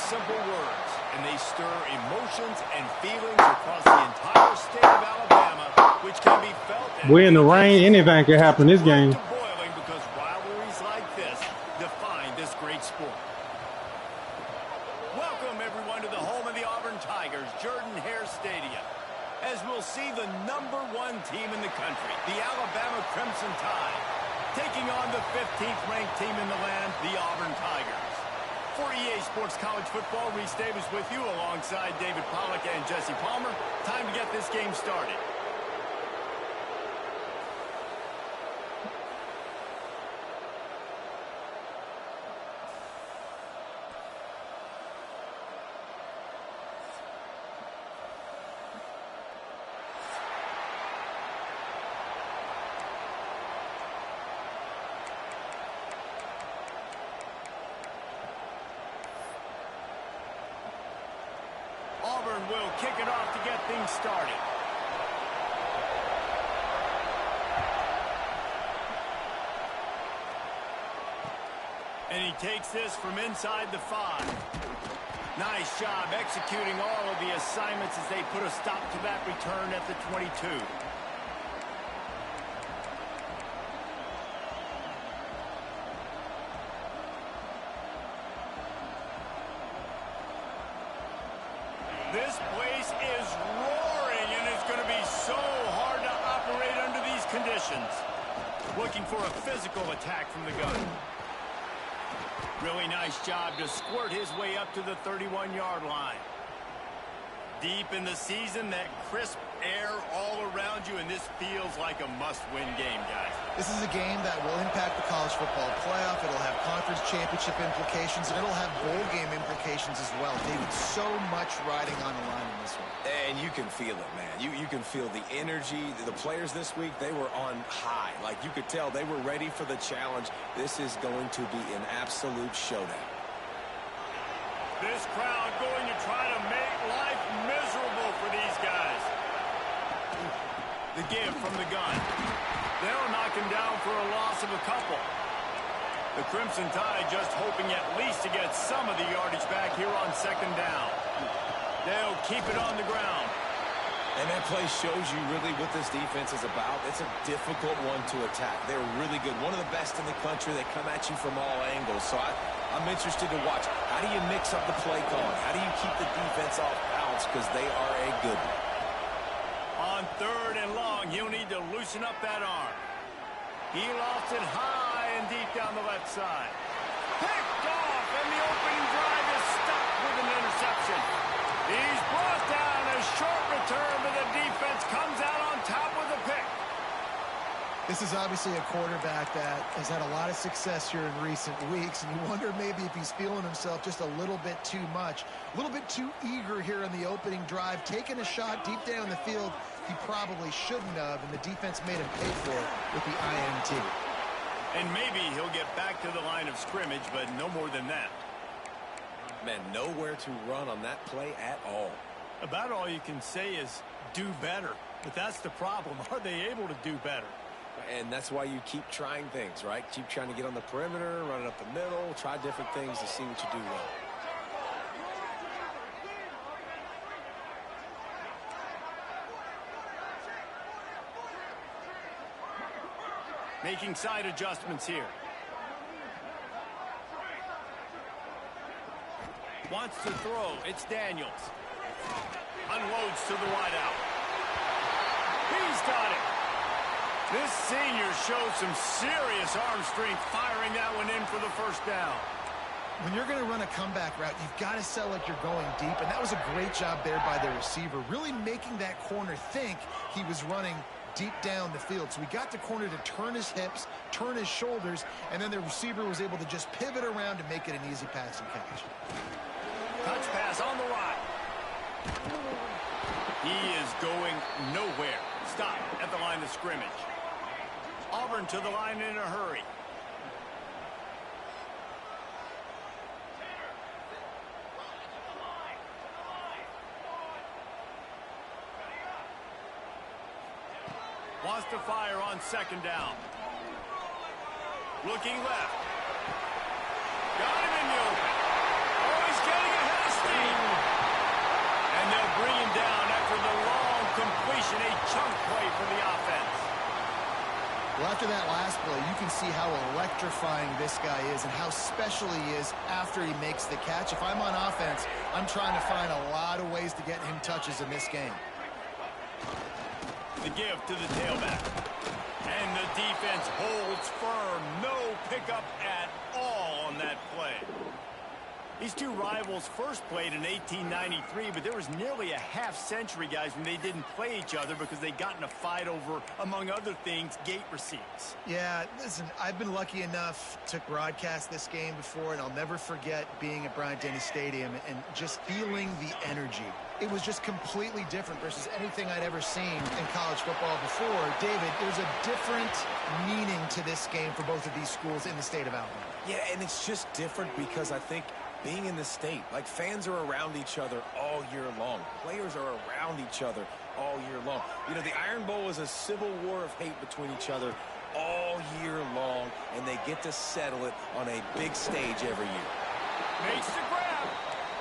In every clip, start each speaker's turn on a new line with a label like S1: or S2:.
S1: Simple words, and they stir emotions and feelings across the entire state of Alabama, which can be felt.
S2: We're in the rain. Anything can happen in this game.
S1: Boiling because rivalries like this define this great sport. Welcome everyone to the home of the Auburn Tigers, Jordan-Hare Stadium, as we'll see the #1 team in the country, the Alabama Crimson Tide, taking on the 15th ranked team in the land, the Auburn Tigers. For EA Sports College Football, Reese Davis with you alongside David Pollack and Jesse Palmer. Time to get this game started. Auburn will kick it off to get things started. And he takes this from inside the 5. Nice job executing all of the assignments as they put a stop to that return at the 22. This place is roaring, and it's going to be so hard to operate under these conditions. Looking for a physical attack from the gun. Really nice job to squirt his way up to the 31-yard line. Deep in the season, that crisp air all around you, and this feels like a must-win game, guys.
S3: This is a game that will impact the college football playoff. It'll have conference championship implications, and it'll have bowl game implications as well. David, so much riding on the line in this one.
S4: And you can feel it, man. You can feel the energy. The players this week, they were on high. Like, you could tell they were ready for the challenge. This is going to be an absolute showdown.
S1: This crowd going to try to make life miserable for these guys. The give from the gun. They'll knock him down for a loss of a couple. The Crimson Tide just hoping at least to get some of the yardage back here on 2nd down. They'll keep it on the ground.
S4: And that play shows you really what this defense is about. It's a difficult one to attack. They're really good. One of the best in the country. They come at you from all angles. So I'm interested to watch. How do you mix up the play calling? How do you keep the defense off balance? Because they are a good one.
S1: On 3rd and long, he'll need to loosen up that arm. He lost it high and deep down the left side. Picked off, and the opening drive is stopped with an interception. He's brought down. A short return, but the defense comes out on top with a pick.
S3: This is obviously a quarterback that has had a lot of success here in recent weeks, and you wonder maybe if he's feeling himself just a little bit too much, a little bit too eager here in the opening drive, taking a shot deep down the field he probably shouldn't have, and the defense made him pay for it with the INT.
S1: And maybe he'll get back to the line of scrimmage, but no more than that.
S4: Man, nowhere to run on that play at all.
S1: About all you can say is do better. But that's the problem. Are they able to do better?
S4: And that's why you keep trying things, right? Keep trying to get on the perimeter, run it up the middle, try different things to see what you do well.
S1: Making side adjustments here. Wants to throw. It's Daniels. Unloads to the wideout. He's got it. This senior shows some serious arm strength firing that one in for the first down.
S3: When you're going to run a comeback route, you've got to sell like you're going deep, and that was a great job there by the receiver, really making that corner think he was running deep down the field. So we got the corner to turn his hips, turn his shoulders, and then the receiver was able to just pivot around and make it an easy pass and catch.
S1: Touch pass on the right. He is going nowhere. Stop at the line of scrimmage. Auburn to the line in a hurry. Wants to fire on second down. Looking left. Got him in the open. Oh, he's getting ahead of steam. And they'll bring him down after the long completion, a chunk play for the offense.
S3: Well, after that last play, you can see how electrifying this guy is and how special he is after he makes the catch. If I'm on offense, I'm trying to find a lot of ways to get him touches in this game.
S1: The give to the tailback. And the defense holds firm. No pickup at all on that play. These two rivals first played in 1893, but there was nearly a half-century, guys, when they didn't play each other because they got in a fight over, among other things, gate receipts.
S3: Yeah, listen, I've been lucky enough to broadcast this game before, and I'll never forget being at Bryant-Denny Stadium and just feeling the energy. It was just completely different versus anything I'd ever seen in college football before. David, there's a different meaning to this game for both of these schools in the state of Alabama.
S4: Yeah, and it's just different because I think being in the state, like fans are around each other all year long. Players are around each other all year long. You know, the Iron Bowl is a civil war of hate between each other all year long, and they get to settle it on a big stage every year.
S1: Makes the grab.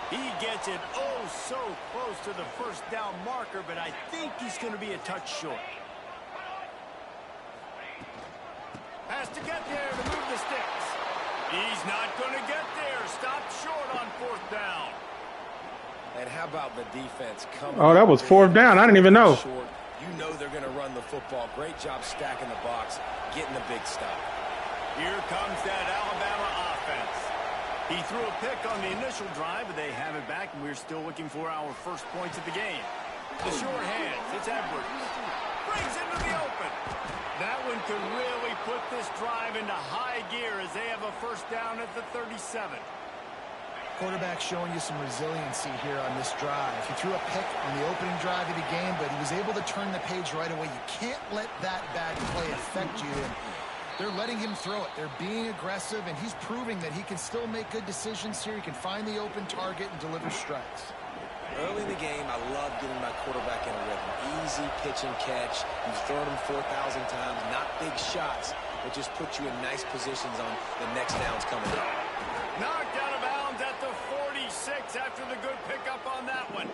S1: He gets it oh so close to the first down marker, but I think he's going to be a touch short. Has to get there to move the sticks. He's not going to get there. Stopped short on fourth down.
S4: And how about the defense coming?
S2: Oh, that was fourth down. I didn't even know.
S4: Short. You know they're going to run the football. Great job stacking the box, getting the big stop.
S1: Here comes that Alabama offense. He threw a pick on the initial drive, but they have it back, and we're still looking for our first points of the game. The short hands. It's Edwards. Brings into the open. That one could really put this drive into high gear as they have a first down at the 37.
S3: Quarterback showing you some resiliency here on this drive. He threw a pick on the opening drive of the game, but he was able to turn the page right away. You can't let that bad play affect you. And they're letting him throw it. They're being aggressive, and he's proving that he can still make good decisions here. He can find the open target and deliver strikes.
S4: Early in the game, I love getting my quarterback in a rhythm. Easy pitch and catch. You've thrown him 4,000 times. Not big shots, but just put you in nice positions on the next downs coming up.
S1: Knocked out of bounds at the 46 after the good pickup on that one.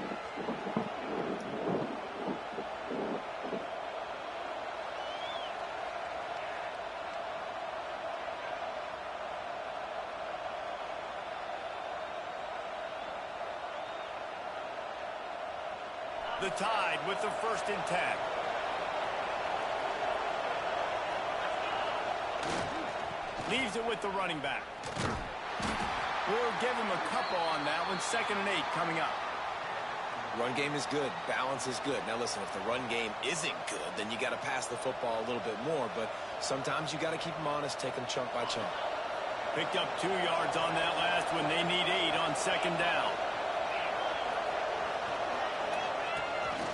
S1: The Tide with the first and 10. Leaves it with the running back. We'll give him a couple on that one. 2nd and 8 coming up.
S4: Run game is good. Balance is good. Now listen, if the run game isn't good, then you got to pass the football a little bit more. But sometimes you got to keep them honest, take them chunk by chunk.
S1: Picked up 2 yards on that last one. They need 8 on 2nd down.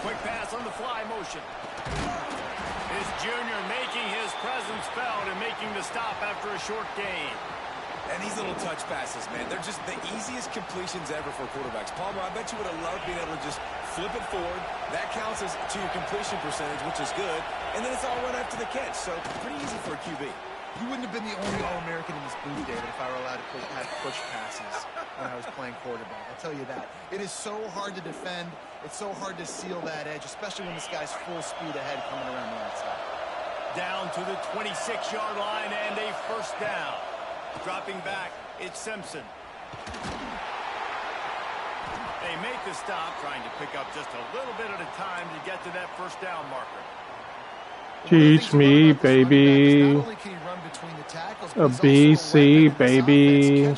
S1: Quick pass on the fly motion. His junior making his presence felt and making the stop after a short gain.
S4: And these little touch passes, man, they're just the easiest completions ever for quarterbacks. Palmer, I bet you would have loved being able to just flip it forward. That counts as to your completion percentage, which is good. And then it's all run after the catch, so pretty easy for a QB.
S3: You wouldn't have been the only All-American in this booth, David, if I were allowed to have push passes when I was playing quarterback. I'll tell you that. It is so hard to defend. It's so hard to seal that edge, especially when this guy's full speed ahead coming around the outside.
S1: Down to the 26-yard line and a first down. Dropping back, it's Simpson. They make the stop, trying to pick up just a little bit at a time to get to that first down marker.
S2: Teach me, baby. A BC, baby.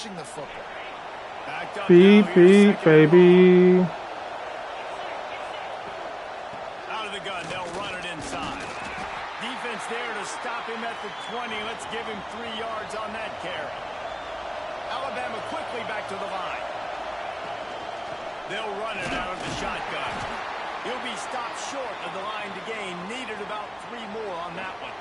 S2: BP, baby.
S1: Out of the gun, they'll run it inside. Defense there to stop him at the 20. Let's give him 3 yards on that carry. Alabama quickly back to the line. They'll run it out of the shotgun. He'll be stopped short of the line to gain. Needed about 3 more on that one.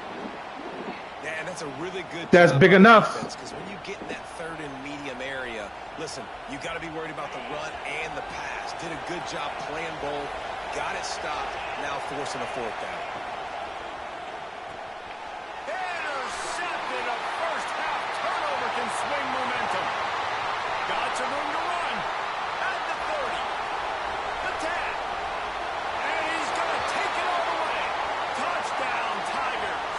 S4: Yeah, and that's a really good
S2: That's big enough.
S4: Because when you get in that third and medium area, listen, you got to be worried about the run and the pass. Did a good job playing both. Got it stopped. Now forcing a fourth down.
S1: Intercepted. A first half turnover can swing momentum. Got some room to run. At the 30. The 10. And he's going to take it all the way. Touchdown, Tigers.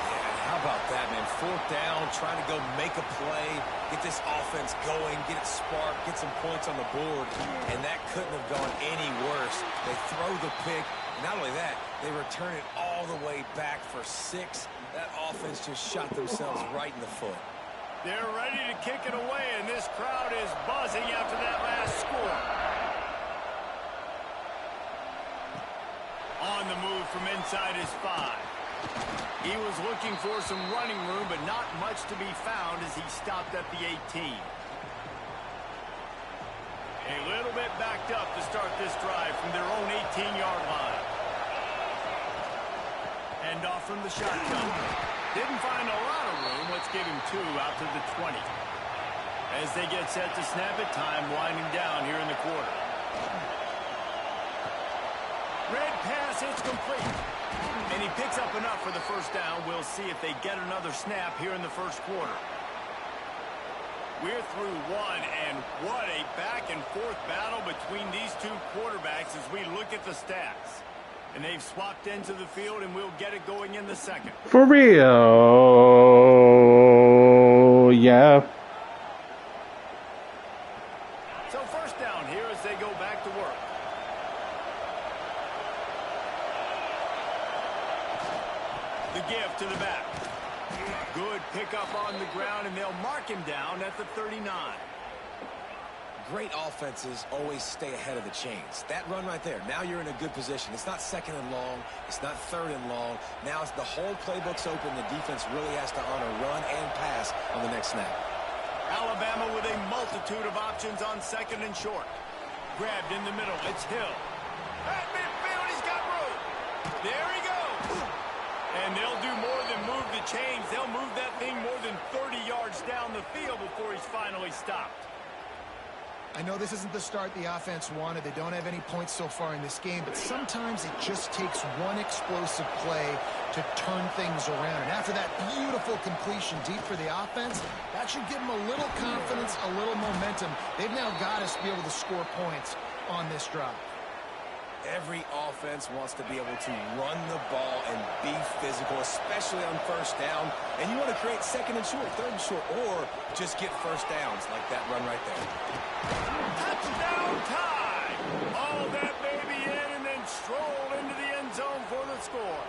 S4: Yeah, how about that, man? Fourth down, trying to go make a play, get this offense going, get it sparked, get some points on the board, and that couldn't have gone any worse. They throw the pick. Not only that, they return it all the way back for 6. That offense just shot themselves right in the foot.
S1: They're ready to kick it away, and this crowd is buzzing after that last score. On the move from inside his 5. He was looking for some running room, but not much to be found as he stopped at the 18. A little bit backed up to start this drive from their own 18-yard line. And off from the shotgun. Didn't find a lot of room. Let's give him 2 out to the 20. As they get set to snap it, time winding down here in the quarter. Red pass, it's complete. And he picks up enough for the first down. We'll see if they get another snap here in the first quarter. We're through 1, and what a back-and-forth battle between these two quarterbacks as we look at the stats. And they've swapped into the field, and we'll get it going in the second.
S2: For real. Yeah.
S1: So first down here as they go back to work. The give to the back. Good pickup on the ground, and they'll mark him down at the 39.
S4: Great offenses always stay ahead of the chains. That run right there, now you're in a good position. It's not second and long. It's not third and long. Now it's the whole playbook's open. The defense really has to honor run and pass on the next snap.
S1: Alabama with a multitude of options on second and short. Grabbed in the middle. It's Hill. At midfield, he's got room. There he goes. And they'll do more than move the chains. They'll move that thing more than 30 yards down the field before he's finally stopped.
S3: I know this isn't the start the offense wanted. They don't have any points so far in this game, but sometimes it just takes one explosive play to turn things around. And after that beautiful completion deep for the offense, that should give them a little confidence, a little momentum. They've now got us to be able to score points on this drive.
S4: Every offense wants to be able to run the ball and be physical, especially on first down. And you want to create second and short, third and short, or just get first downs like that run right there.
S1: Touchdown tie! All that baby in and then stroll into the end zone for the score.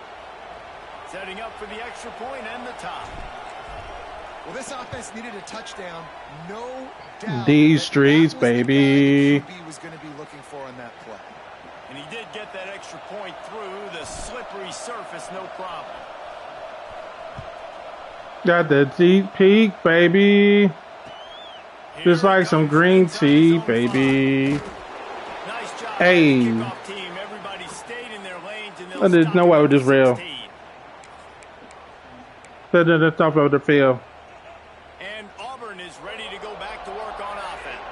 S1: Setting up for the extra point and the tie.
S3: Well, this offense needed a touchdown, no doubt.
S2: These streets, baby.
S3: He was going to be looking for on that play.
S1: And he did get that extra point through the slippery surface, no problem.
S2: Got the deep peak, baby. Just like some green tea, baby.
S1: Nice job
S2: Hey.
S1: Kickoff team, everybody stayed in their lanes and they'll
S2: There's
S1: stop
S2: no way
S1: it
S2: with this rail.
S1: 16.
S2: The top of the field.
S1: And Auburn is ready to go back to work on offense.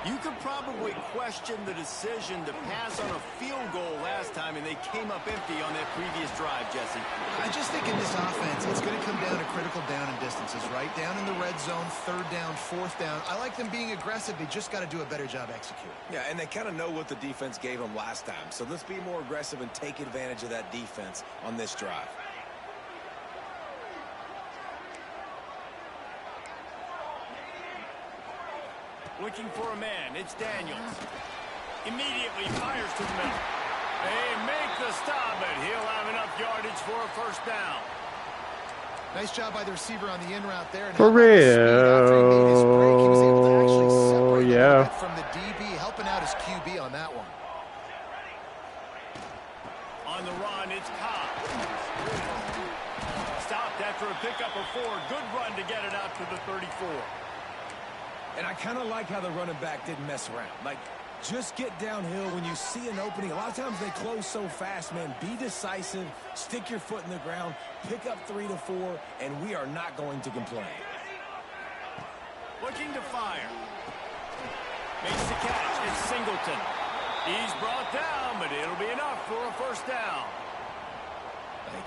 S1: You could probably question the decision to pass on a field goal last time, and they came up empty on that previous drive, Jesse.
S3: I just think in this offense, it's going to come down to critical down and distances, right? Down in the red zone, third down, fourth down. I like them being aggressive. They just got to do a better job executing.
S4: Yeah, and they kind of know what the defense gave them last time. So let's be more aggressive and take advantage of that defense on this drive.
S1: Looking for a man. It's Daniels. Immediately fires to the middle. They make the stop, but he'll have enough yardage for a first down.
S3: Nice job by the receiver on the in route there. And
S2: For
S3: how about the speed? After he made his break, he was able to actually separate a little bit from the DB, helping out his QB on that one.
S1: On the run, it's Cobb. Stopped after a pickup of 4. Good run to get it out to the 34.
S4: And I kind of like how the running back didn't mess around. Like, just get downhill when you see an opening. A lot of times they close so fast, man. Be decisive, stick your foot in the ground, pick up 3 to 4, and we are not going to complain.
S1: Looking to fire. Makes the catch. It's Singleton. He's brought down, but it'll be enough for a first down.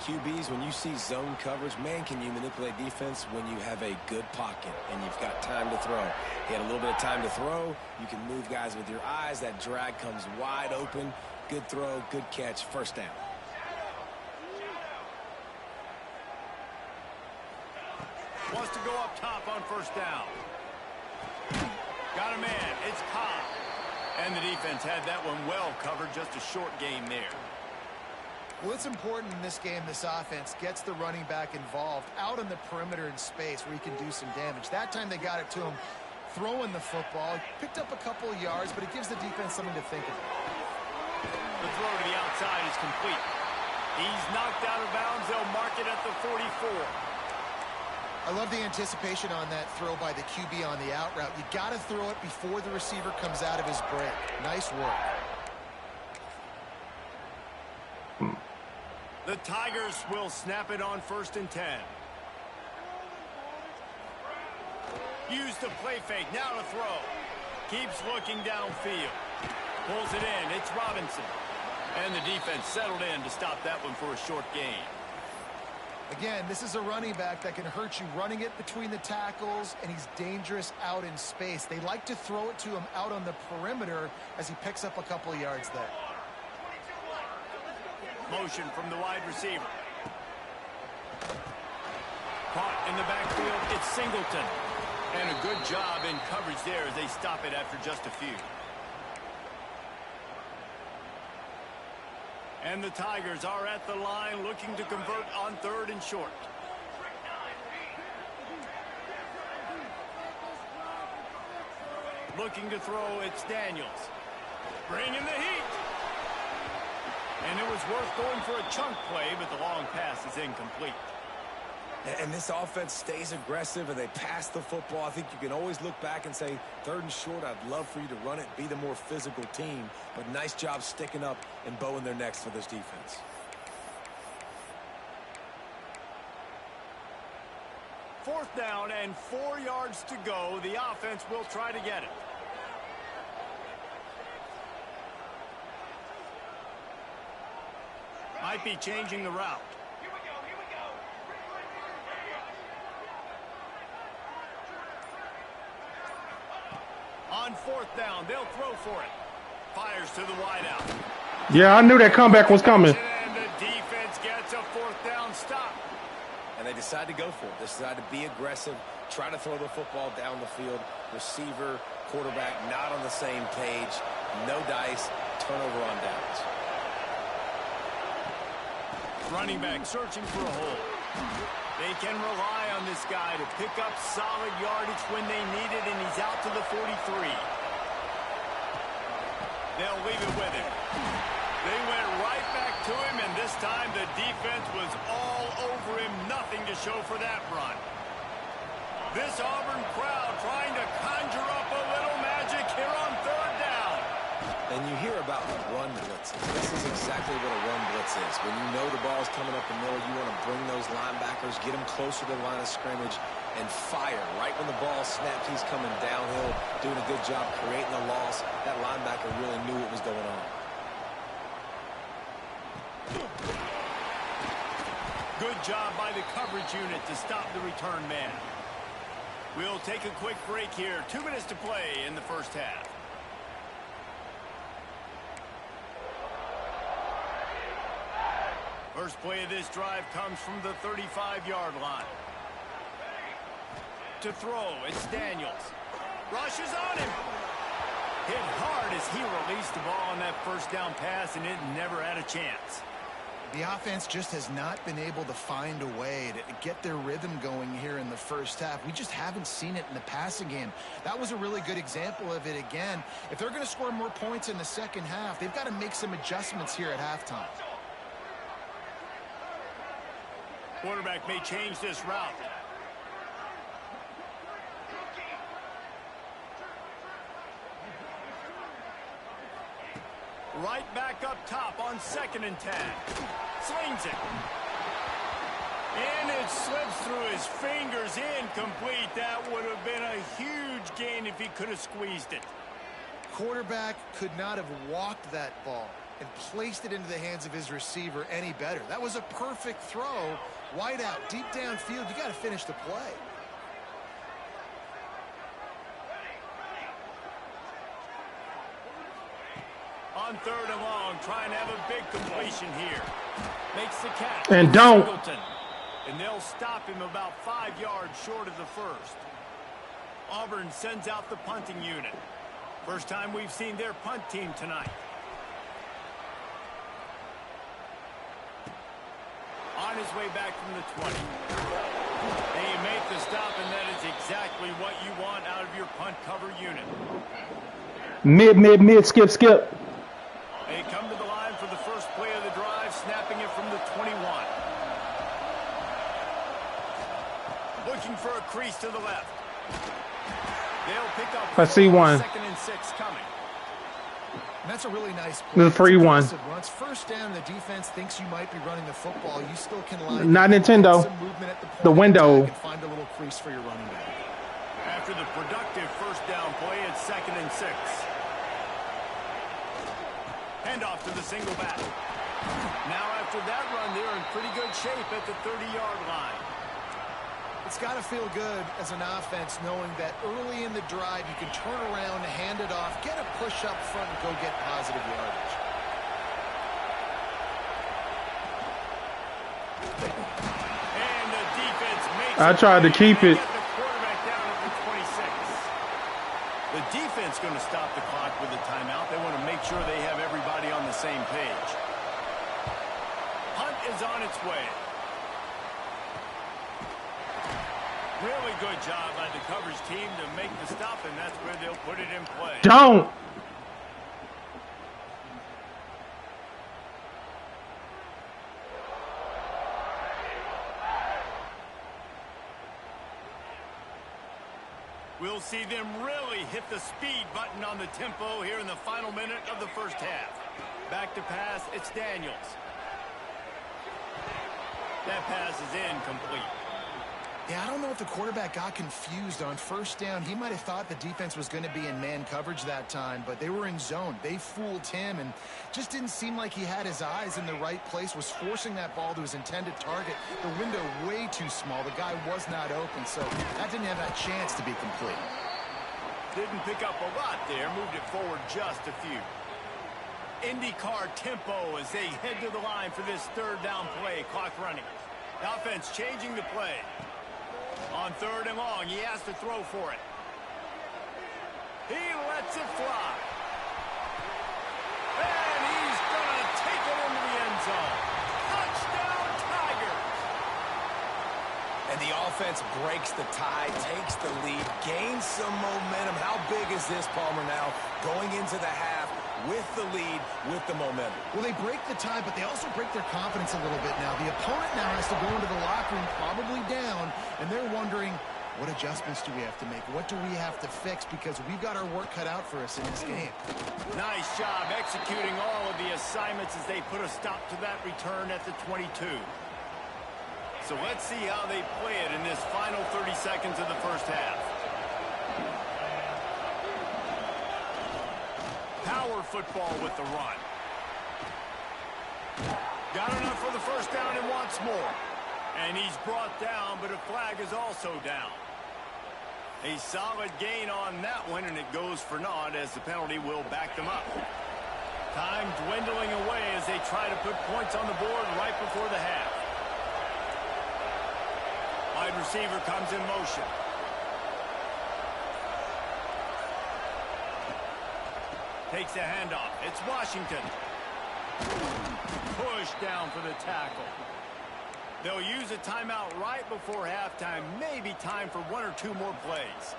S4: QBs, when you see zone coverage, man, can you manipulate defense when you have a good pocket and you've got time to throw. He had a little bit of time to throw. You can move guys with your eyes. That drag comes wide open. Good throw, good catch, first down.
S1: Wants to go up top on first down. Got a man. It's Cobb. And the defense had that one well covered. Just a short gain there.
S3: What's important in this game, this offense, gets the running back involved out on the perimeter in space where he can do some damage. That time they got it to him throwing the football. Picked up a couple of yards, but it gives the defense something to think about.
S1: The throw to the outside is complete. He's knocked out of bounds. They'll mark it at the 44.
S3: I love the anticipation on that throw by the QB on the out route. You got to throw it before the receiver comes out of his break. Nice work.
S1: The Tigers will snap it on 1st and 10. Use the play fake. Now to throw. Keeps looking downfield. Pulls it in. It's Robinson. And the defense settled in to stop that one for a short gain.
S3: Again, this is a running back that can hurt you running it between the tackles, and he's dangerous out in space. They like to throw it to him out on the perimeter as he picks up a couple of yards there.
S1: Motion from the wide receiver. Caught in the backfield, it's Singleton. And a good job in coverage there as they stop it after just a few. And the Tigers are at the line looking to convert on 3rd and short. Looking to throw, it's Daniels. Bringing the heat. And it was worth going for a chunk play, but the long pass is incomplete.
S4: And this offense stays aggressive and they pass the football. I think you can always look back and say, 3rd and short, I'd love for you to run it, be the more physical team. But nice job sticking up and bowing their necks for this defense.
S1: Fourth down and 4 yards to go. The offense will try to get it. Might be changing the route. On 4th down, they'll throw for it. Fires to the wideout.
S2: Yeah, I knew that comeback was coming.
S1: And the defense gets a 4th down stop.
S4: And they decide to go for it. They decide to be aggressive, try to throw the football down the field. Receiver, quarterback, not on the same page. No dice, turnover on downs.
S1: Running back searching for a hole. They can rely on this guy to pick up solid yardage when they need it, and he's out to the 43. They'll leave it with him. They went right back to him, and this time the defense was all over him. Nothing to show for that run. This Auburn crowd trying to conjure up a little magic here on 3rd down.
S4: And you hear about exactly what a run blitz is. When you know the ball's coming up the middle, you want to bring those linebackers, get them closer to the line of scrimmage, and fire. Right when the ball snapped, he's coming downhill, doing a good job creating a loss. That linebacker really knew what was going on.
S1: Good job by the coverage unit to stop the return man. We'll take a quick break here. 2 minutes to play in the first half. First play of this drive comes from the 35-yard line. To throw, it's Daniels. Rushes on him. Hit hard as he released the ball on that first down pass, and it never had a chance.
S3: The offense just has not been able to find a way to get their rhythm going here in the first half. We just haven't seen it in the passing game. That was a really good example of it again. If they're going to score more points in the second half, they've got to make some adjustments here at halftime.
S1: Quarterback may change this route. Right back up top on 2nd and 10. Slings it. And it slips through his fingers, incomplete. That would have been a huge gain if he could have squeezed it.
S3: Quarterback could not have walked that ball and placed it into the hands of his receiver any better. That was a perfect throw. Wide out, deep downfield. You got to finish the play.
S1: On 3rd and long, trying to have a big completion here. Makes the catch.
S2: And don't.
S1: Singleton. And they'll stop him about 5 yards short of the first. Auburn sends out the punting unit. First time we've seen their punt team tonight. On his way back from the 20. They make the stop, and that is exactly what you want out of your punt cover unit.
S2: Mid, skip.
S1: They come to the line for the first play of the drive, snapping it from the 21. Looking for a crease to the left. They'll pick up.
S2: I see one.
S1: 2nd and 6 coming.
S3: And that's a really nice play.
S2: The 3-1.
S3: Once first down, the defense thinks you might be running the football. You still can line
S2: Not Nintendo.
S3: some movement at
S2: The window.
S3: and find a little crease for your running back.
S1: After the productive first down play, it's 2nd and 6. Handoff to the single back. Now after that run, they're in pretty good shape at the 30-yard line.
S3: It's got to feel good as an offense knowing that early in the drive you can turn around, hand it off, get a push up front, and go get positive yardage.
S1: And the defense makes
S2: I tried to keep it.
S1: Get the quarterback down at the 26. The defense going to stop the clock with a timeout. They want to make sure they have everybody on the same page. Punt is on its way. Really good job by the coverage team to make the stop, and that's where they'll put it in play.
S2: Don't.
S1: We'll see them really hit the speed button on the tempo here in the final minute of the first half. Back to pass, it's Daniels. That pass is incomplete.
S3: Yeah, I don't know if the quarterback got confused on first down. He might have thought the defense was going to be in man coverage that time, but they were in zone. They fooled him and just didn't seem like he had his eyes in the right place, was forcing that ball to his intended target. The window way too small. The guy was not open, so that didn't have that chance to be complete.
S1: Didn't pick up a lot there, moved it forward just a few. IndyCar tempo as they head to the line for this 3rd down play, clock running. The offense changing the play. On 3rd and long, he has to throw for it. He lets it fly. And he's going to take it into the end zone. Touchdown, Tigers!
S4: And the offense breaks the tie, takes the lead, gains some momentum. How big is this, Palmer, now? Going into the half with the lead, with the momentum.
S3: Well, they break the tie, but they also break their confidence a little bit now. The opponent now has to go into the locker room probably down, and they're wondering, What adjustments do we have to make? What do we have to fix? Because we've got our work cut out for us in this game.
S1: Nice job executing all of the assignments as they put a stop to that return at the 22. So let's see how they play it in this final 30 seconds of the first half. Power football with the run. Got enough for the first down and wants more. And he's brought down, but a flag is also down. A solid gain on that one, and it goes for naught as the penalty will back them up. Time dwindling away as they try to put points on the board right before the half. Wide receiver comes in motion. Takes a handoff. It's Washington. Push down for the tackle. They'll use a timeout right before halftime. Maybe time for one or two more plays.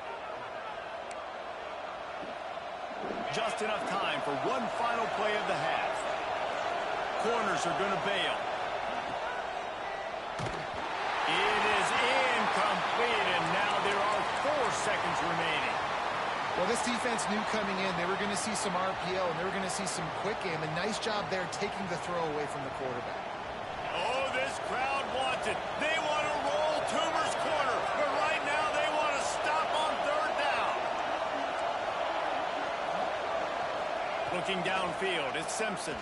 S1: Just enough time for one final play of the half. Corners are going to bail. It is incomplete, and now there are 4 seconds remaining.
S3: Well, this defense knew coming in they were going to see some RPO, and they were going to see some quick game. A nice job there taking the throw away from the quarterback.
S1: Oh, this crowd wants it. They want to roll Toomer's corner, but right now they want to stop on 3rd down. Looking downfield, it's Simpson.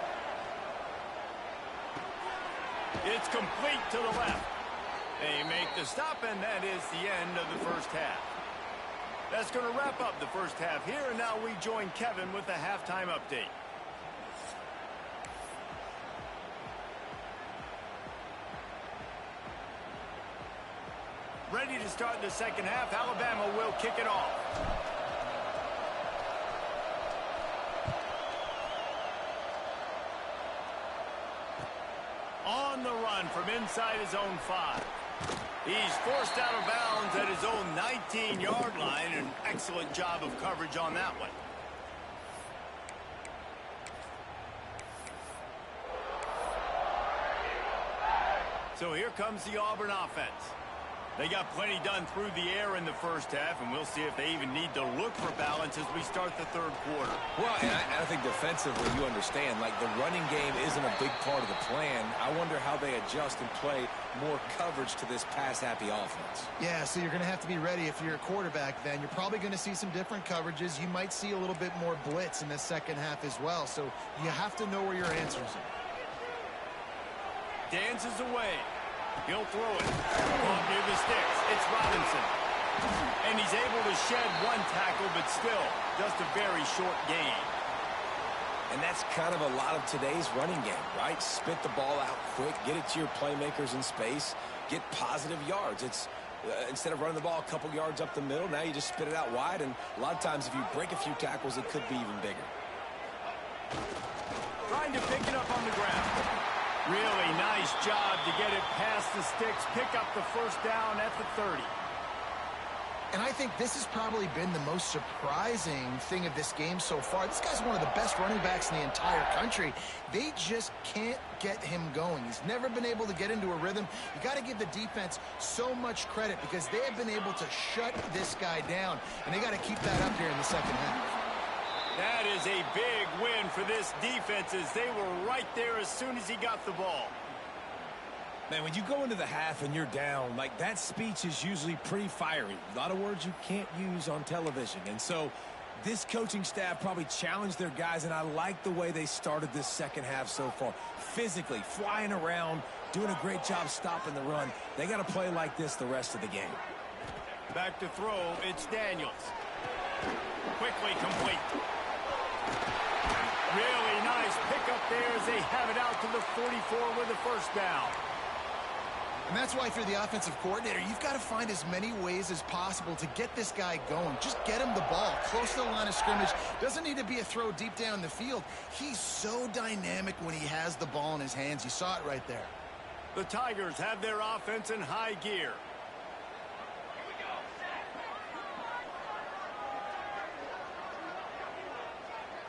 S1: It's complete to the left. They make the stop, and that is the end of the first half. That's going to wrap up the first half here, and now we join Kevin with the halftime update. Ready to start the second half. Alabama will kick it off. On the run from inside his own 5. He's forced out of bounds at his own 19-yard line. An excellent job of coverage on that one. So here comes the Auburn offense. They got plenty done through the air in the first half, and we'll see if they even need to look for balance as we start the 3rd quarter.
S4: Well, and I think defensively, you understand, like the running game isn't a big part of the plan. I wonder how they adjust and play more coverage to this pass-happy offense.
S3: Yeah, so you're going to have to be ready if you're a quarterback then. You're probably going to see some different coverages. You might see a little bit more blitz in the second half as well, so you have to know where your answers are.
S1: Dances away. He'll throw it. Caught near the sticks. It's Robinson. And he's able to shed one tackle, but still, just a very short gain.
S4: And that's kind of a lot of today's running game, right? Spit the ball out quick, get it to your playmakers in space, get positive yards. It's instead of running the ball a couple yards up the middle, now you just spit it out wide, and a lot of times if you break a few tackles, it could be even bigger.
S1: Trying to pick it up on the ground. Really nice job to get it past the sticks, pick up the first down at the 30.
S3: And I think this has probably been the most surprising thing of this game so far. This guy's one of the best running backs in the entire country. They just can't get him going. He's never been able to get into a rhythm. You got to give the defense so much credit because they have been able to shut this guy down, and they got to keep that up here in the second half.
S1: That is a big win for this defense as they were right there as soon as he got the ball.
S4: Man, when you go into the half and you're down, like that speech is usually pretty fiery. A lot of words you can't use on television. And so this coaching staff probably challenged their guys, and I like the way they started this second half so far. Physically, flying around, doing a great job stopping the run. They got to play like this the rest of the game.
S1: Back to throw, it's Daniels. Quickly complete. Really nice pickup there as they have it out to the 44 with a first down.
S3: And that's why if you're the offensive coordinator, you've got to find as many ways as possible to get this guy going. Just get him the ball close to the line of scrimmage. Doesn't need to be a throw deep down the field. He's so dynamic when he has the ball in his hands. You saw it right there.
S1: The Tigers have their offense in high gear.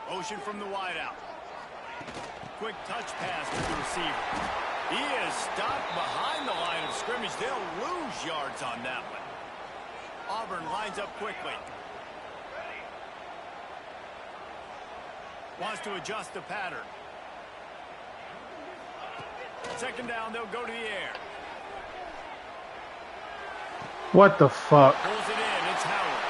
S1: Motion from the wideout. Quick touch pass to the receiver. He is stopped behind the line of scrimmage. They'll lose yards on that one. Auburn lines up quickly. Wants to adjust the pattern. Second down, they'll go to the air.
S2: What the fuck?
S1: Pulls it in, it's Howard.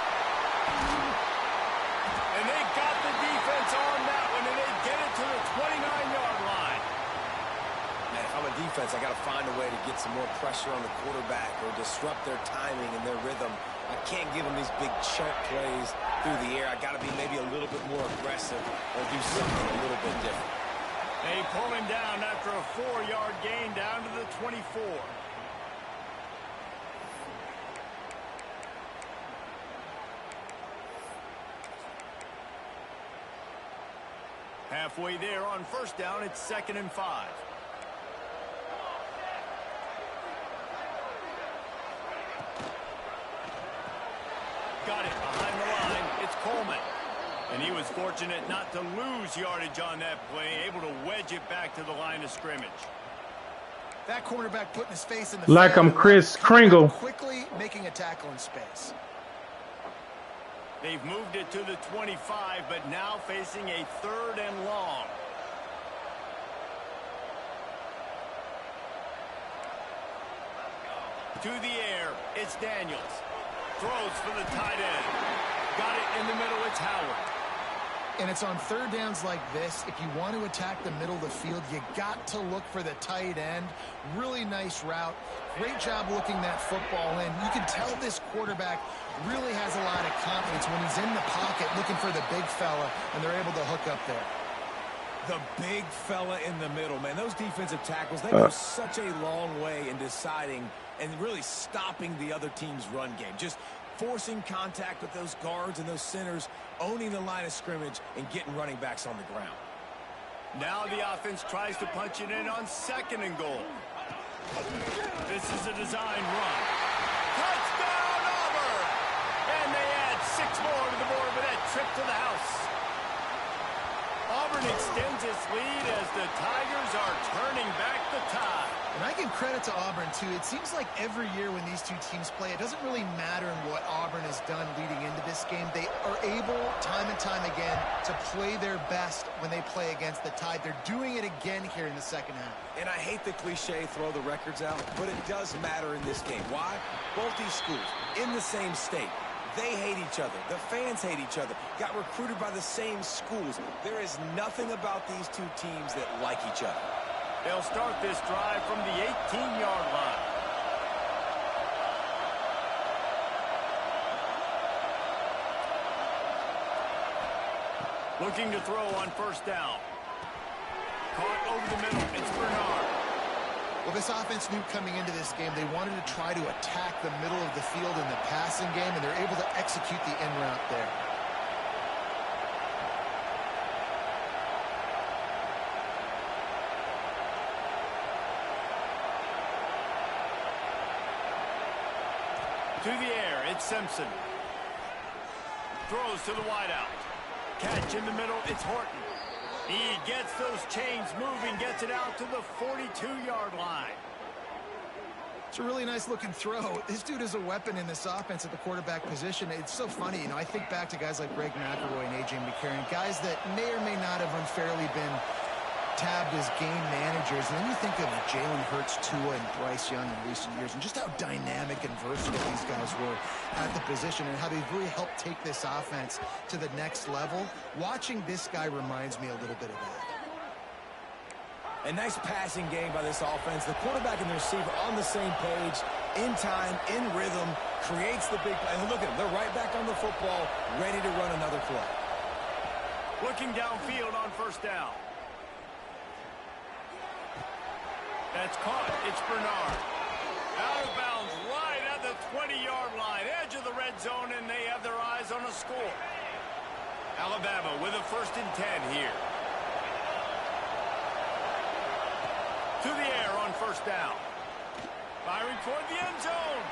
S1: And they got the defense on that one, and they get it to the 29-yard line.
S4: Man, if I'm a defense, I got to find a way to get some more pressure on the quarterback or disrupt their timing and their rhythm. I can't give them these big chunk plays through the air. I got to be maybe a little bit more aggressive or do something a little bit different.
S1: They pull him down after a 4-yard gain down to the 24. Halfway there on first down, it's 2nd and 5. Got it behind the line. It's Coleman. And he was fortunate not to lose yardage on that play, able to wedge it back to the line of scrimmage.
S3: That cornerback putting his face in the
S2: Like I'm Chris Kringle.
S3: Quickly making a tackle in space.
S1: They've moved it to the 25, but now facing a 3rd and long. To the air, it's Daniels. Throws for the tight end. Got it in the middle, it's Howard.
S3: And it's on 3rd downs like this. If you want to attack the middle of the field, you got to look for the tight end. Really nice route. Great job looking that football in. You can tell this quarterback really has a lot of confidence when he's in the pocket looking for the big fella, and they're able to hook up there.
S4: The big fella in the middle, man. Those defensive tackles, they go such a long way in deciding and really stopping the other team's run game. Just forcing contact with those guards and those centers, owning the line of scrimmage, and getting running backs on the ground.
S1: Now the offense tries to punch it in on 2nd and goal. This is a design run. Touchdown, Auburn! And they add 6 more to the board with that trip to the house. Auburn extends its lead as the Tigers are turning back the tide.
S3: And I give credit to Auburn, too. It seems like every year when these two teams play, it doesn't really matter what Auburn has done leading into this game. They are able, time and time again, to play their best when they play against the Tide. They're doing it again here in the second half.
S4: And I hate the cliche, throw the records out, but it does matter in this game. Why? Both these schools in the same state. They hate each other. The fans hate each other. Got recruited by the same schools. There is nothing about these two teams that like each other.
S1: They'll start this drive from the 18-yard line. Looking to throw on first down. Caught over the middle. It's Bernard.
S3: Well, this offense knew coming into this game they wanted to try to attack the middle of the field in the passing game, and they're able to execute the in route there.
S1: To the air, it's Simpson. Throws to the wideout. Catch in the middle, it's Horton. He gets those chains moving, gets it out to the 42-yard line.
S3: It's a really nice looking throw. This dude is a weapon in this offense at the quarterback position. It's so funny, you know, I think back to guys like Greg McElroy and A.J. McCarron, guys that may or may not have unfairly been tabbed as game managers. And then you think of Jalen Hurts, Tua, and Bryce Young in recent years, and just how dynamic and versatile these guys were at the position and how they've really helped take this offense to the next level. Watching this guy reminds me a little bit of that.
S4: A nice passing game by this offense. The quarterback and the receiver on the same page, in time, in rhythm, creates the big play. And look at them. They're right back on the football, ready to run another play.
S1: Looking downfield on first down. That's caught. It's Bernard. Out of bounds right at the 20-yard line. Edge of the red zone, and they have their eyes on a score. Alabama with a 1st and 10 here. To the air on first down. Firing toward the end zone.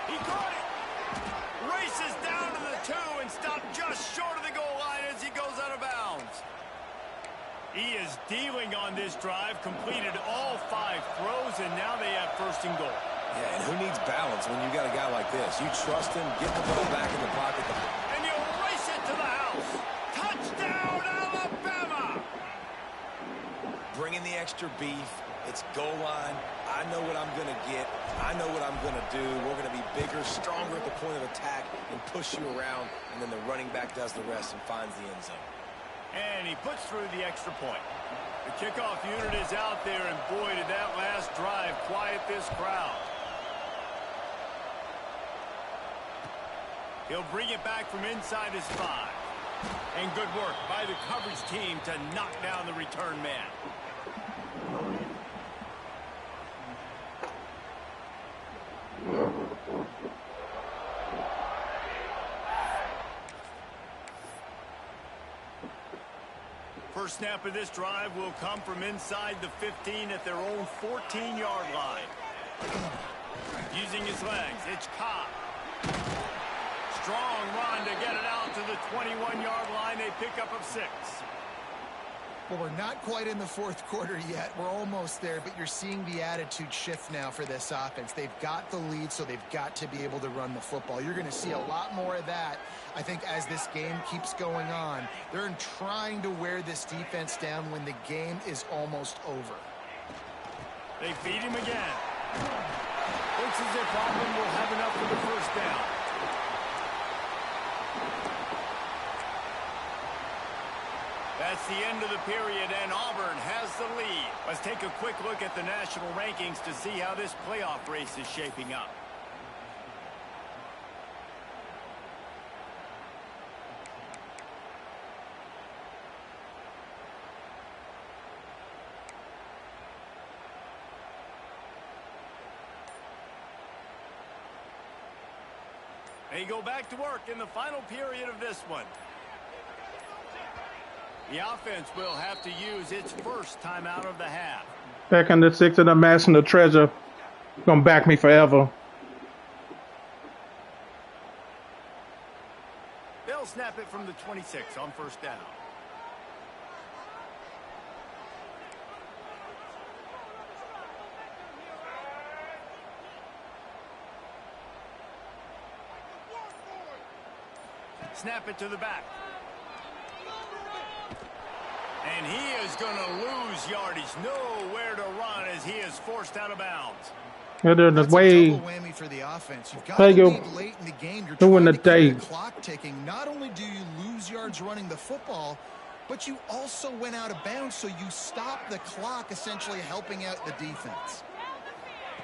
S1: He caught it. Races down to the 2 and stopped just short of the goal line as he goes out of bounds. He is dealing on this drive, completed all 5 throws, and now they have 1st and goal.
S4: Yeah, and who needs balance when you got a guy like this? You trust him, get the ball back in the pocket.
S1: And you race it to the house. Touchdown, Alabama!
S4: Bringing the extra beef. It's goal line. I know what I'm going to get. I know what I'm going to do. We're going to be bigger, stronger at the point of attack and push you around. And then the running back does the rest and finds the end zone.
S1: And he puts through the extra point. The kickoff unit is out there, and boy, did that last drive quiet this crowd. He'll bring it back from inside his 5. And good work by the coverage team to knock down the return man. First snap of this drive will come from inside the 15 at their own 14-yard line. Using his legs, it's Cobb. Strong run to get it out to the 21-yard line. They pick up of 6.
S3: Well, we're not quite in the fourth quarter yet. We're almost there, but you're seeing the attitude shift now for this offense. They've got the lead, so they've got to be able to run the football. You're going to see a lot more of that, I think, as this game keeps going on. They're trying to wear this defense down when the game is almost over.
S1: They feed him again. Looks as if Auburn will have enough for the first down. That's the end of the period, and Auburn has the lead. Let's take a quick look at the national rankings to see how this playoff race is shaping up. They go back to work in the final period of this one. The offense will have to use its first timeout of the half.
S2: Back in the 6 and amassing the treasure. Gonna back me forever.
S1: They'll snap it from the 26 on first down. Snap it to the back. And he is going to lose yardage. Nowhere to run as he is forced out of bounds.
S3: That's a double whammy for the offense. You've got to lead late in the game. You're trying to keep the clock ticking. Not only do you lose yards running the football, but you also went out of bounds, so you stop the clock, essentially helping out the defense.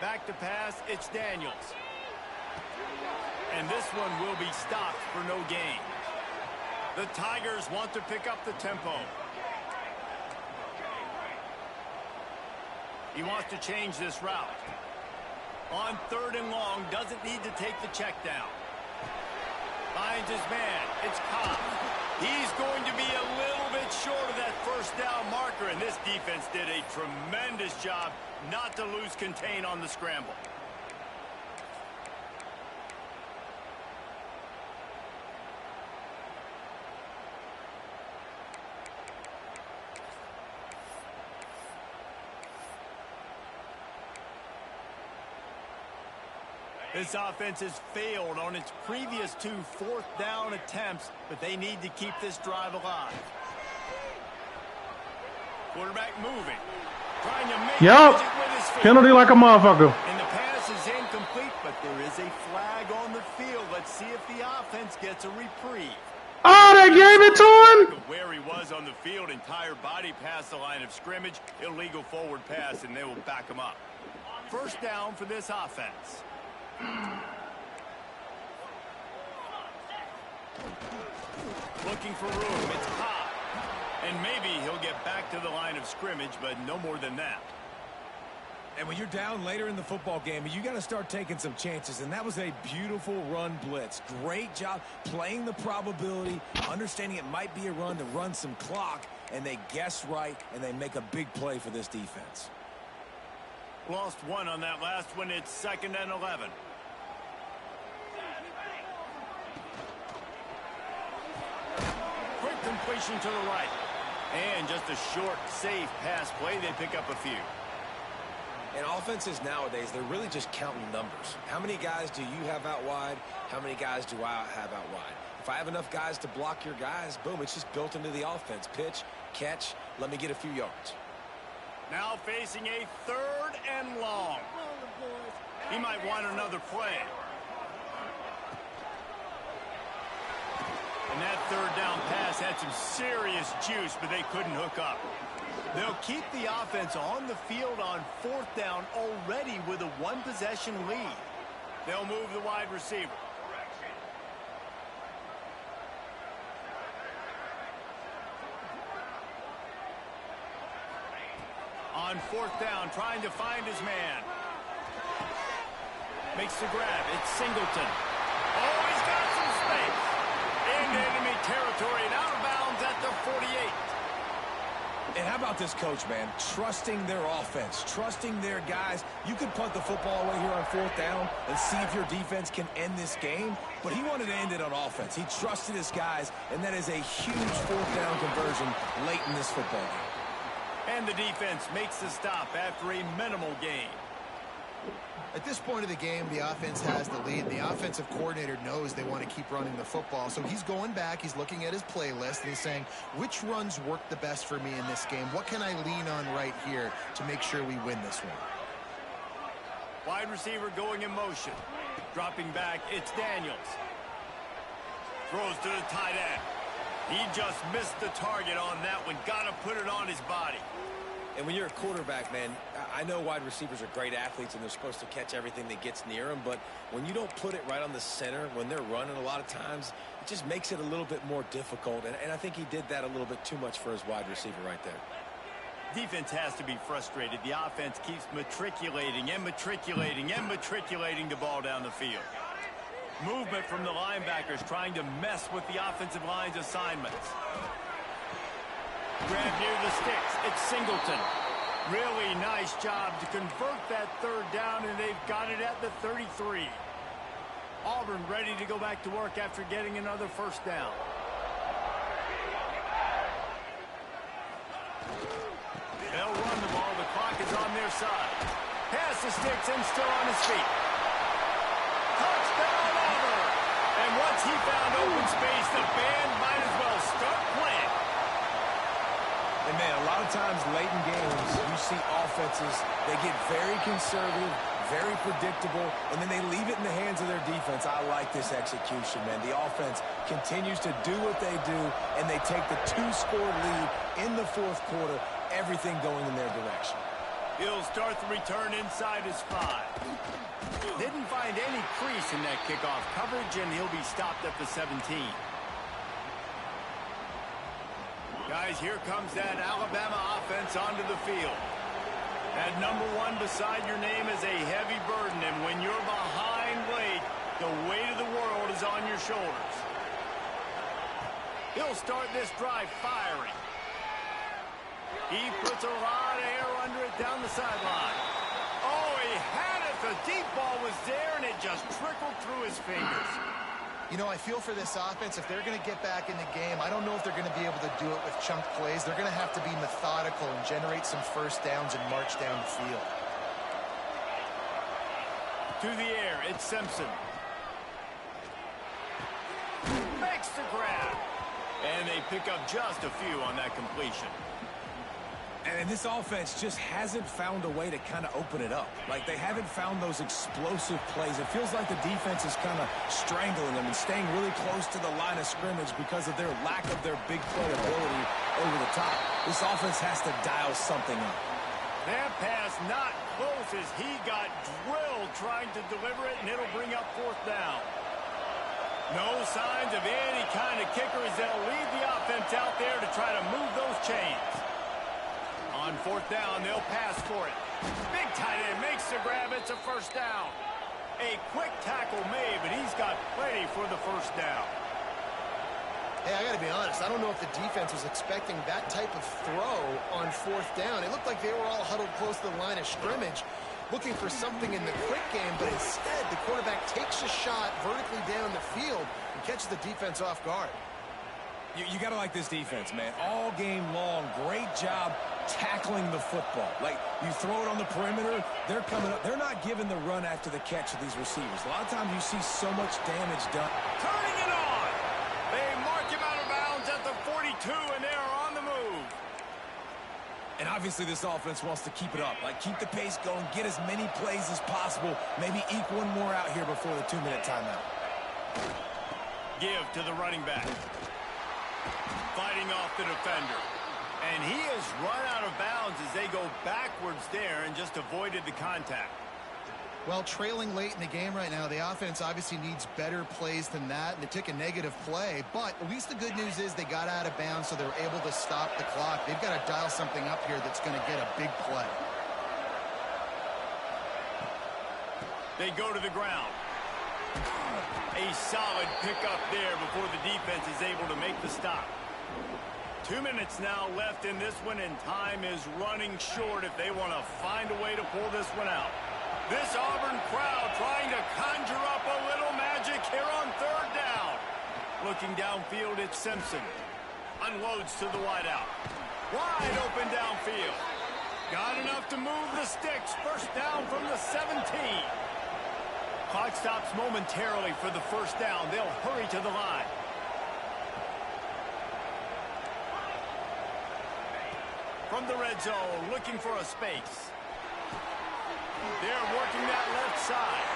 S1: Back to pass, it's Daniels. And this one will be stopped for no gain. The Tigers want to pick up the tempo. He wants to change this route. On 3rd and long, doesn't need to take the check down. Finds his man. It's Cobb. He's going to be a little bit short of that first down marker, and this defense did a tremendous job not to lose contain on the scramble. This offense has failed on its previous 2 fourth-down attempts, but they need to keep this drive alive. Quarterback moving. Trying to make
S2: yup. Penalty like a motherfucker.
S1: And the pass is incomplete, but there is a flag on the field. Let's see if the offense gets a reprieve.
S2: Oh, they gave it to him?
S1: Where he was on the field, entire body past the line of scrimmage, illegal forward pass, and they will back him up. First down for this offense. Looking for room. It's Cobb. And maybe he'll get back to the line of scrimmage, but no more than that.
S4: And when you're down later in the football game, you got to start taking some chances. And that was a beautiful run blitz. Great job playing the probability, understanding it might be a run to run some clock, and they guess right, and they make a big play for this defense.
S1: Lost one on that last one. It's 2nd and 11. Quick completion to the right. And just a short, safe pass play. They pick up a few.
S4: And offenses nowadays, they're really just counting numbers. How many guys do you have out wide? How many guys do I have out wide? If I have enough guys to block your guys, boom, it's just built into the offense. Pitch, catch, let me get a few yards.
S1: Now facing a 3rd and long. He might want another play. And that 3rd down pass had some serious juice, but they couldn't hook up. They'll keep the offense on the field on 4th down already with a 1-possession lead. They'll move the wide receiver. On 4th down, trying to find his man. Makes the grab. It's Singleton. Oh, he's got some space. Into enemy territory and out of bounds at the 48.
S4: And how about this coach, man? Trusting their offense, trusting their guys. You could punt the football away here on 4th down and see if your defense can end this game, but he wanted to end it on offense. He trusted his guys, and that is a huge 4th down conversion late in this football game.
S1: And the defense makes the stop after a minimal gain.
S3: At this point of the game, the offense has the lead. The offensive coordinator knows they want to keep running the football. So he's going back, he's looking at his playlist, and he's saying, which runs work the best for me in this game? What can I lean on right here to make sure we win this one?
S1: Wide receiver going in motion. Dropping back, it's Daniels. Throws to the tight end. He just missed the target on that one. Got to put it on his body.
S4: And when you're a quarterback, man, I know wide receivers are great athletes and they're supposed to catch everything that gets near them, but when you don't put it right on the center, when they're running a lot of times, it just makes it a little bit more difficult. And I think he did that a little bit too much for his wide receiver right there.
S1: Defense has to be frustrated. The offense keeps matriculating and matriculating and matriculating the ball down the field. Movement from the linebackers trying to mess with the offensive line's assignments. Grab near the sticks. It's Singleton. Really nice job to convert that 3rd down, and they've got it at the 33. Auburn ready to go back to work after getting another 1st down. They'll run the ball. The clock is on their side. Pass the sticks and still on his feet. Touchdown, Auburn! And once he found open space, the band might as well start playing.
S4: And, man, a lot of times late in games, you see offenses, they get very conservative, very predictable, and then they leave it in the hands of their defense. I like this execution, man. The offense continues to do what they do, and they take the 2-score lead in the 4th quarter, everything going in their direction.
S1: He'll start the return inside his 5. Didn't find any crease in that kickoff coverage, and he'll be stopped at the 17. Guys, here comes that Alabama offense onto the field. That number 1 beside your name is a heavy burden, and when you're behind late, the weight of the world is on your shoulders. He'll start this drive firing. He puts a lot of air under it down the sideline. Oh, he had it. The deep ball was there, and it just trickled through his fingers.
S3: You know, I feel for this offense, if they're going to get back in the game, I don't know if they're going to be able to do it with chunk plays. They're going to have to be methodical and generate some 1st downs and march down the field.
S1: To the air, it's Simpson. Makes the grab. And they pick up just a few on that completion.
S4: And this offense just hasn't found a way to kind of open it up. Like, they haven't found those explosive plays. It feels like the defense is kind of strangling them and staying really close to the line of scrimmage because of their lack of their big play ability over the top. This offense has to dial something up.
S1: That pass not close as he got drilled trying to deliver it, and it'll bring up 4th down. No signs of any kind of kicker as they'll leave the offense out there to try to move those chains. On 4th down, they'll pass for it. Big tight end makes the grab. It's a 1st down. A quick tackle made, but he's got plenty for the 1st down.
S3: Hey, I got to be honest. I don't know if the defense was expecting that type of throw on 4th down. It looked like they were all huddled close to the line of scrimmage, looking for something in the quick game, but instead the quarterback takes a shot vertically down the field and catches the defense off guard.
S4: You got to like this defense, man. All game long, great job tackling the football. Like, you throw it on the perimeter, they're coming up. They're not giving the run after the catch of these receivers. A lot of times you see so much damage done.
S1: Turning it on. They mark him out of bounds at the 42, and they are on the move.
S4: And obviously this offense wants to keep it up. Like, keep the pace going, get as many plays as possible, maybe eke one more out here before the 2-minute timeout.
S1: Give to the running back. Fighting off the defender. And he has run out of bounds as they go backwards there and just avoided the contact.
S3: Well, trailing late in the game right now, the offense obviously needs better plays than that, and they took a negative play. But at least the good news is they got out of bounds, so they're able to stop the clock. They've got to dial something up here that's going to get a big play.
S1: They go to the ground. A solid pickup there before the defense is able to make the stop. 2 minutes now left in this one, and time is running short if they want to find a way to pull this one out. This Auburn crowd trying to conjure up a little magic here on third down. Looking downfield, it's Simpson. Unloads to the wideout. Wide open downfield. Got enough to move the sticks. First down from the 17. Clock stops momentarily for the first down. They'll hurry to the line. From the red zone, looking for a space. They're working that left side.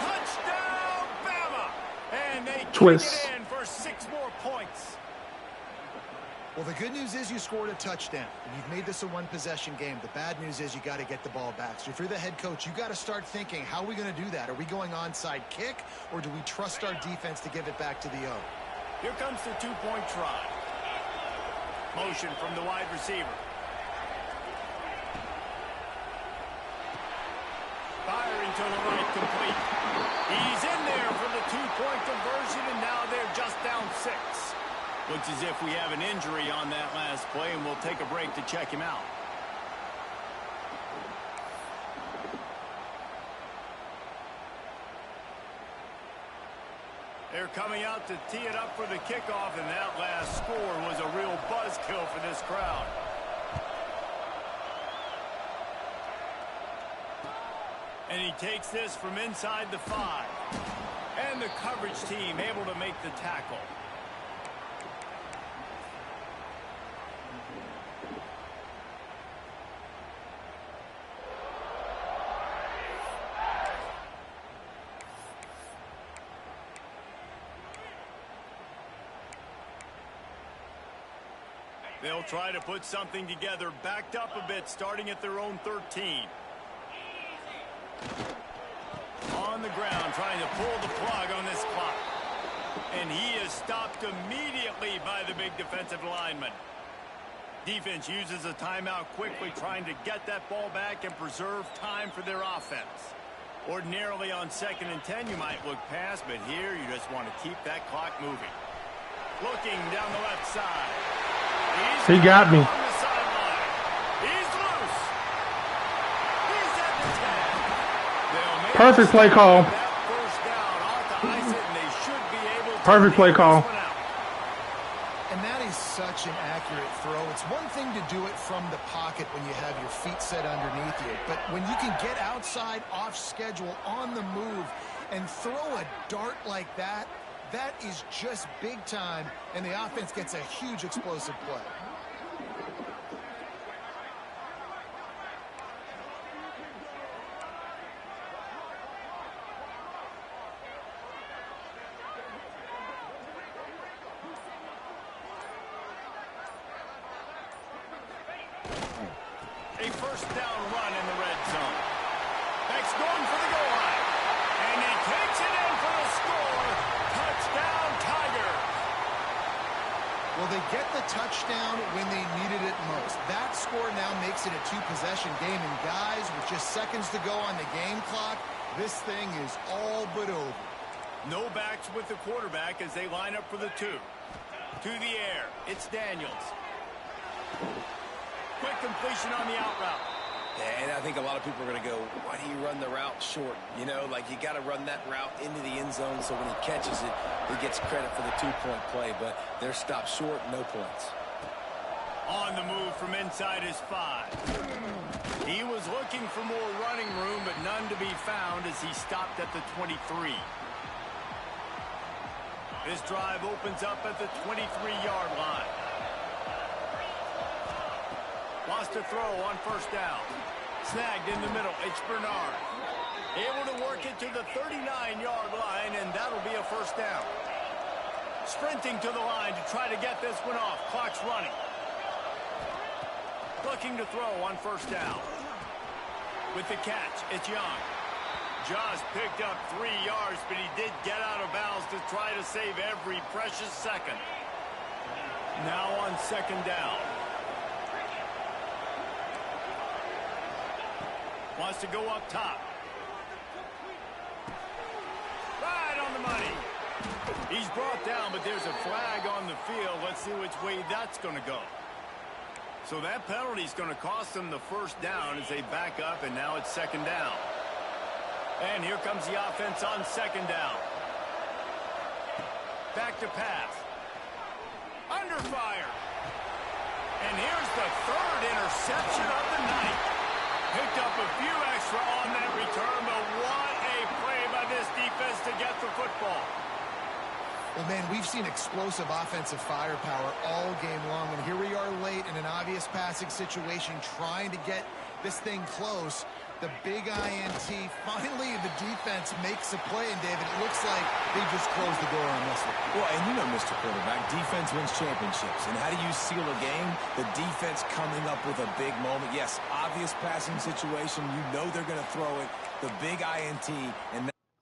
S1: Touchdown, Bama! And they
S2: Twist.
S1: kick it in for 6 more points.
S3: Well, the good news is you scored a touchdown. And you've made this a one-possession game. The bad news is you got to get the ball back. So if you're the head coach, you got to start thinking, how are we going to do that? Are we going onside kick, or do we trust our defense to give it back to the O?
S1: Here comes the 2-point try. Motion from the wide receiver. Firing to the right, complete. He's in there for the 2-point conversion, and now they're just down 6. Looks as if we have an injury on that last play, and we'll take a break to check him out. They're coming out to tee it up for the kickoff, and that last score was a real buzzkill for this crowd. And he takes this from inside the 5. And the coverage team able to make the tackle. They'll try to put something together, backed up a bit, starting at their own 13. On the ground, trying to pull the plug on this clock. And he is stopped immediately by the big defensive lineman. Defense uses a timeout quickly, trying to get that ball back and preserve time for their offense. Ordinarily on 2nd and 10, you might look past, but here you just want to keep that clock moving. Looking down the left side.
S2: He got me.
S1: On the sideline. He's loose. He's at the 10. They'll make
S2: Perfect play call.
S1: that first down off the ice, and they should be able to
S2: Perfect play
S1: get
S2: call.
S1: this one out.
S3: And that is such an accurate throw. It's one thing to do it from the pocket when you have your feet set underneath you, but when you can get outside, off schedule, on the move, and throw a dart like that, that is just big time, and the offense gets a huge explosive play.
S1: A first down run in the red zone. Beck's going for the goal line. And he takes it in for the score. Touchdown, Tiger.
S3: Well, they get the touchdown when they needed it most. That score now makes it a 2-possession game. And guys, with just seconds to go on the game clock, this thing is all but over.
S1: No backs with the quarterback as they line up for the 2. To the air, it's Daniels. Quick completion on the out route.
S4: And I think a lot of people are going to go, why do you run the route short? You know, like you got to run that route into the end zone so when he catches it, he gets credit for the 2-point play. But they're stopped short, no points.
S1: On the move from inside his 5. He was looking for more running room, but none to be found as he stopped at the 23. This drive opens up at the 23-yard line. Wants to throw on first down. Snagged in the middle. It's Bernard. Able to work it to the 39-yard line, and that'll be a first down. Sprinting to the line to try to get this one off. Clock's running. Looking to throw on first down. With the catch, it's Young. Just picked up 3 yards, but he did get out of bounds to try to save every precious second. Now on second down. Wants to go up top. Right on the money. He's brought down, but there's a flag on the field. Let's see which way that's going to go. So that penalty is going to cost them the first down as they back up, and now it's second down. And here comes the offense on second down. Back to pass. Under fire. And here's the third interception of the night. Picked up a few extra on that return, but what a play by this defense to get the football.
S3: Well, man, we've seen explosive offensive firepower all game long, and here we are late in an obvious passing situation trying to get this thing close. The big INT, finally the defense makes a play, and David, it looks like they just closed the door on this one.
S4: Well, and you know, Mr. Quarterback, defense wins championships. And how do you seal a game? The defense coming up with a big moment. Yes, obvious passing situation. You know they're going to throw it. The big INT, and